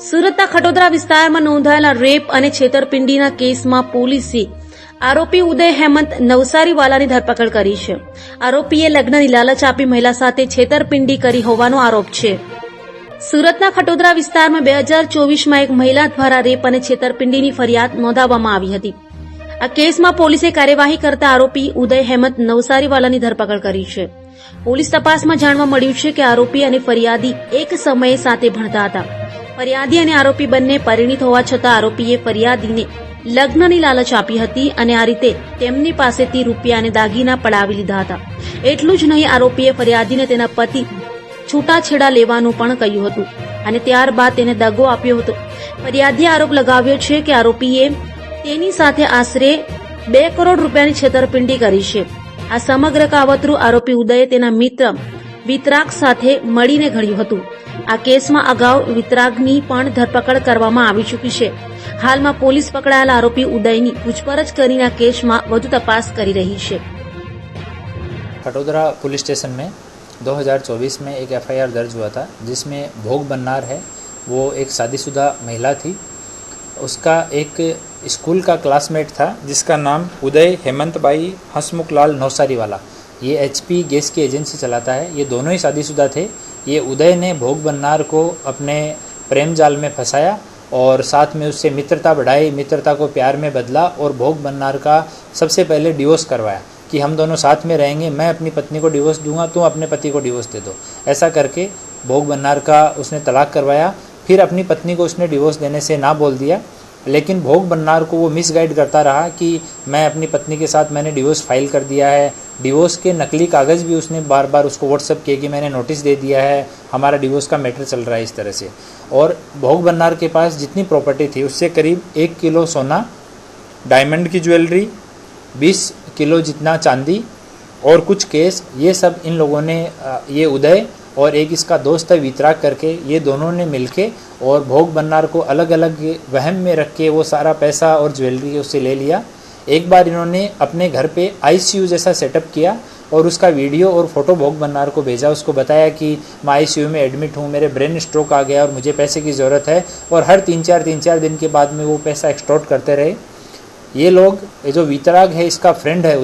સુરતના ખટોદરા વિસ્તારમાં નોંધાયેલા રેપ અને છેતરપિંડીના કેસમાં પોલીસે આરોપી ઉદય હેમંત નવસારીવાલાની ધરપકડ કરી છે. આરોપીએ લગ્નની લાલચ આપી મહિલા સાથે છેતરપિંડી કરી હોવાનો આરોપ છે. સુરતના ખટોદરા વિસ્તારમાં 2024માં એક મહિલા દ્વારા રેપ અને છેતરપિંડીની ફરિયાદ નોંધાવવામાં આવી હતી. આ કેસમાં પોલીસે કાર્યવાહી કરતા આરોપી ઉદય હેમંત નવસારીવાલાની ધરપકડ કરી છે. પોલીસ તપાસમાં જાણવા મળ્યું છે કે આરોપી અને ફરિયાદી એક સમયે સાથે ભણતા હતા. ફરિયાદી અને આરોપી બંને પરિણીત હોવા છતાં આરોપીએ ફરિયાદીને લગ્નની લાલચ આપી હતી અને આ રીતે તેમની પાસેથી રૂપિયા અને દાગીના પડાવી લીધા હતા. એટલું જ નહીં, આરોપીએ ફરિયાદીને તેના પતિ છૂટાછેડા લેવાનું પણ કહ્યું હતું અને ત્યારબાદ તેને દગો આપ્યો હતો. ફરિયાદીએ આરોપ લગાવ્યો છે કે આરોપીએ તેની સાથે આશરે 2 કરોડ રૂપિયાની છેતરપિંડી કરી છે. આ સમગ્ર કાવતરું આરોપી ઉદયે તેના મિત્ર વિતરાગ સાથે મળીને ઘડ્યું હતું. આ કેસમાં અગાઉ વિતરાગની પણ ધરપકડ કરવામાં આવી ચૂકી છે. હાલમાં પોલીસ પકડાયેલા આરોપી ઉદયની પૂછપરછ કરીને આ કેસમાં વધુ તપાસ કરી रही है. खटोदरा पुलिस स्टेशन में 2024 में एक एफआईआर दर्ज हुआ था जिसमें भोग बन्नार है वो एक शादीशुदा महिला थी. उसका एक स्कूल का क्लासमेट था जिसका नाम उदय हेमंत भाई हसमुखलाल नौसारी वाला. ये एचपी गैस की एजेंसी चलाता है. ये दोनों ही शादीशुदा थे. ये उदय ने भोग बन्नार को अपने प्रेम जाल में फंसाया और साथ में उससे मित्रता बढ़ाई, मित्रता को प्यार में बदला और भोग बन्नार का सबसे पहले डिवोर्स करवाया कि हम दोनों साथ में रहेंगे, मैं अपनी पत्नी को डिवोर्स दूंगा, तुम अपने पति को डिवोर्स दे दो. ऐसा करके भोग बन्नार का उसने तलाक करवाया. फिर अपनी पत्नी को उसने डिवोर्स देने से ना बोल दिया, लेकिन भोग बन्नार को वो मिसगाइड करता रहा कि मैं अपनी पत्नी के साथ मैंने डिवोर्स फाइल कर दिया है. डिवोर्स के नकली कागज़ भी उसने बार बार उसको व्हाट्सअप किए कि मैंने नोटिस दे दिया है, हमारा डिवोर्स का मैटर चल रहा है, इस तरह से. और भोग बन्नार के पास जितनी प्रॉपर्टी थी उससे करीब 1 किलो सोना, डायमंड की ज्वेलरी, 20 किलो जितना चांदी और कुछ केस, ये सब इन लोगों ने, ये उदय और एक इसका दोस्त है वितराग करके, ये दोनों ने मिलके और भोग बन्नार को अलग अलग वहम में रख के वो सारा पैसा और ज्वेलरी उससे ले लिया. एक बार इन्होंने अपने घर पे आईसीयू जैसा सेटअप किया और उसका वीडियो और फोटो भोग बन्नार को भेजा. उसको बताया कि मैं आईसीयू में एडमिट हूँ, मेरे ब्रेन स्ट्रोक आ गया और मुझे पैसे की ज़रूरत है. और हर 3-4 दिन के बाद में वो पैसा एक्सटॉर्ट करते रहे. ये लोग, ये जो वितराग है इसका फ्रेंड है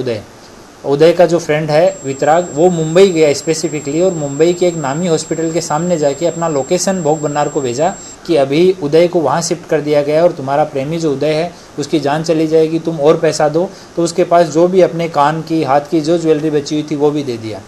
उदय का जो फ्रेंड है वितराग, वो मुंबई गया स्पेसिफिकली और मुंबई के एक नामी हॉस्पिटल के सामने जाके अपना लोकेशन भोग बन्नार को भेजा कि अभी उदय को वहाँ शिफ्ट कर दिया गया है और तुम्हारा प्रेमी जो उदय है उसकी जान चली जाएगी, तुम और पैसा दो. तो उसके पास जो भी अपने कान की, हाथ की जो ज्वेलरी बची हुई थी वो भी दे दिया.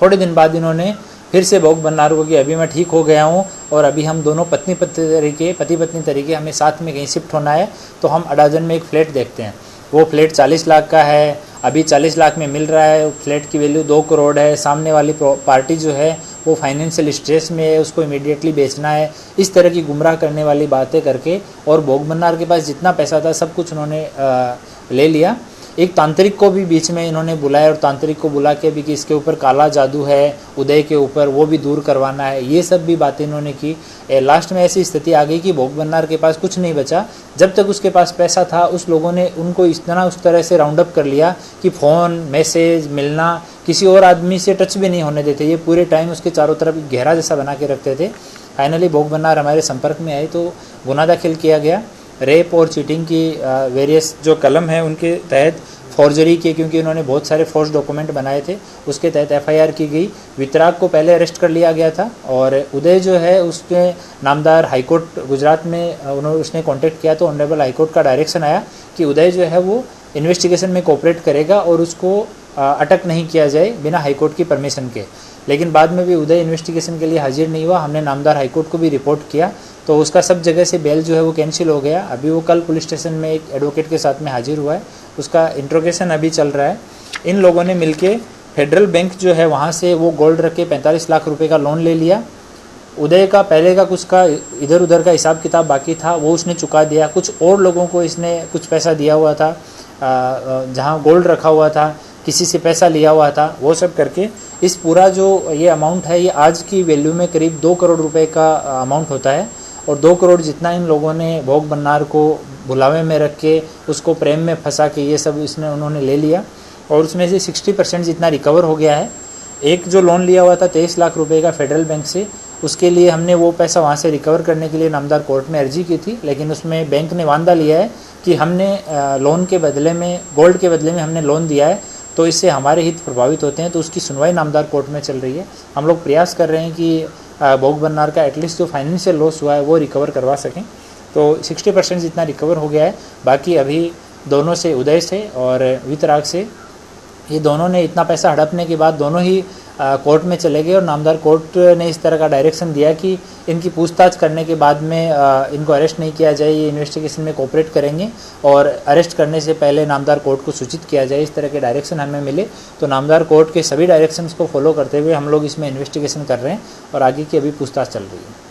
थोड़े दिन बाद इन्होंने फिर से भोग बन्नार को कि अभी मैं ठीक हो गया हूँ और अभी हम दोनों पति पत्नी तरीके हमें साथ में कहीं शिफ्ट होना है, तो हम अडाजन में एक फ्लैट देखते हैं. वो फ्लैट 40 लाख का है, अभी 40 लाख में मिल रहा है. फ्लैट की वैल्यू 2 करोड़ है. सामने वाली पार्टी जो है वो फाइनेंशियल स्ट्रेस में है, उसको इमीडिएटली बेचना है. इस तरह की गुमराह करने वाली बातें करके और भोग बन्नार के पास जितना पैसा था सब कुछ उन्होंने ले लिया. एक तांत्रिक को भी बीच में इन्होंने बुलाया और तांत्रिक को बुला के भी कि इसके ऊपर काला जादू है उदय के ऊपर, वो भी दूर करवाना है. ये सब भी बातें इन्होंने की. लास्ट में ऐसी स्थिति आ गई कि भोग बन्नार के पास कुछ नहीं बचा. जब तक उसके पास पैसा था उस लोगों ने उनको उस तरह से राउंड अप कर लिया कि फ़ोन, मैसेज, मिलना, किसी और आदमी से टच भी नहीं होने देते. ये पूरे टाइम उसके चारों तरफ घेरा जैसा बना के रखते थे. फाइनली भोग बन्नार हमारे संपर्क में आए तो गुना दाखिल किया गया. रेप और चीटिंग की वेरियस जो कलम है उनके तहत, फॉर्जरी के, क्योंकि उन्होंने बहुत सारे फोर्स डॉक्यूमेंट बनाए थे, उसके तहत एफआईआर की गई. वितराग को पहले अरेस्ट कर लिया गया था और उदय जो है उसके नामदार हाईकोर्ट गुजरात में उसने कांटेक्ट किया तो ऑनरेबल हाईकोर्ट का डायरेक्शन आया कि उदय जो है वो इन्वेस्टिगेशन में कोऑपरेट करेगा और उसको अटक नहीं किया जाए बिना हाईकोर्ट की परमिशन के. लेकिन बाद में भी उदय इन्वेस्टिगेशन के लिए हाजिर नहीं हुआ. हमने नामदार हाईकोर्ट को भी रिपोर्ट किया तो उसका सब जगह से बेल जो है वो कैंसिल हो गया. अभी वो कल पुलिस स्टेशन में एक एडवोकेट के साथ में हाजिर हुआ है, उसका इंट्रोगेशन अभी चल रहा है. इन लोगों ने मिलके फेडरल बैंक जो है वहाँ से वो गोल्ड रख के 45 लाख रुपए का लोन ले लिया. उदय का पहले का कुछ का इधर उधर का हिसाब किताब बाकी था वो उसने चुका दिया. कुछ और लोगों को इसने कुछ पैसा दिया हुआ था, जहाँ गोल्ड रखा हुआ था, किसी से पैसा लिया हुआ था, वो सब करके इस पूरा जो ये अमाउंट है ये आज की वैल्यू में करीब 2 करोड़ रुपए का अमाउंट होता है. और 2 करोड़ जितना इन लोगों ने भोग बन्नार को बुलावे में रख के उसको प्रेम में फंसा के ये सब उन्होंने ले लिया और उसमें से 60% जितना रिकवर हो गया है. एक जो लोन लिया हुआ था 23 लाख रुपए का फेडरल बैंक से, उसके लिए हमने वो पैसा वहाँ से रिकवर करने के लिए नामदार कोर्ट में अर्जी की थी, लेकिन उसमें बैंक ने वादा लिया है कि हमने लोन के बदले में, गोल्ड के बदले में हमने लोन दिया है, तो इससे हमारे हित प्रभावित होते हैं। तो उसकी सुनवाई नामदार कोर्ट में चल रही है। हम लोग प्रयास कर रहे हैं कि भोग बन्नार का एटलीस्ट जो फाइनेंशियल लॉस हुआ है वो रिकवर करवा सकें। तो 60% जितना रिकवर हो गया है। बाकी अभी दोनों से, उदय से और वितराग से, ये दोनों ने इतना पैसा हड़पने के बाद दोनों ही कोर्ट में चले गए और नामदार कोर्ट ने इस तरह का डायरेक्शन दिया कि इनकी पूछताछ करने के बाद में इनको अरेस्ट नहीं किया जाए, ये इन्वेस्टिगेशन में कोऑपरेट करेंगे और अरेस्ट करने से पहले नामदार कोर्ट को सूचित किया जाए। इस तरह के डायरेक्शन हमें मिले, तो नामदार कोर्ट के सभी डायरेक्शंस को फॉलो करते हुए हम लोग इसमें इन्वेस्टिगेशन कर रहे हैं और आगे की अभी पूछताछ चल रही है।